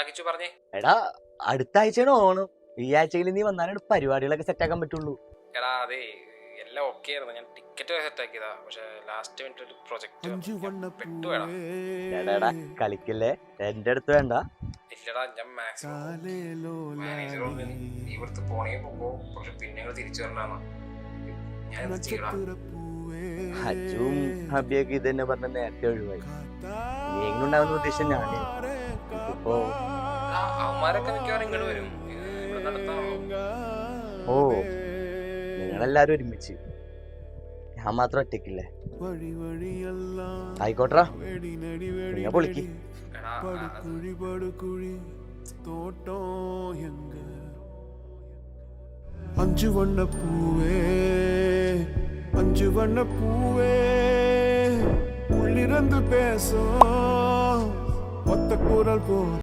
കിച്ചു പറഞ്ഞേ. എടാ അടുത്ത ആഴ്ചയാണ് ഓണം. ഈ ആഴ്ചയിൽ നീ വന്നാലാണ് പരിപാടികളൊക്കെ സെറ്റ് ആക്കാൻ പറ്റുള്ളൂ. എടാ അതെ എല്ലാം ഓക്കെ ആയിരുന്നു, ഞാൻ ടിക്കറ്റ് സെറ്റ് ആക്കിയതാ. പക്ഷെ ലാസ്റ്റ് മിനിറ്റ് ഒരു പ്രൊജക്ട് പെട്ടുവേടാ. എടാ കളിക്കല്ലേ, എന്റെ അടുത്ത് വേണ്ട. ഇല്ലടാ ഞാൻ മാക്സിമം മാനേജറോട് നീ ഇവിടുത്തെ പോണേ പോകുമ്പോ പക്ഷെ പിന്നെ തിരിച്ചു വരണ്ടാന്ന് ഞാൻ എന്ത് ചെയ്യടാ. ഹജും ഹബിയൊക്കെ ഇത് തന്നെ പറഞ്ഞ നേരത്തെ ഒഴിവായി. നീ എങ്ങുണ്ടാവുന്ന ഉദ്ദേശം ഞാന് ഇപ്പോ അവന്മാരൊക്കെ മിക്കവാറും ഇങ്ങോട്ട് വരും. ഇവിടെ നടത്താണല്ലോ. ഓ നിങ്ങളെല്ലാരും ഒരുമിച്ച്, ഞാൻ മാത്രം ഒറ്റയ്ക്കില്ലേ? ആയിക്കോട്ടെ നിങ്ങൾ പൊളിക്ക്. എടാ அஞ்சு வண்ண பூவே அஞ்சு வண்ண பூவே உள்ளிருந்து பேசும் ஒத்த குரல் போ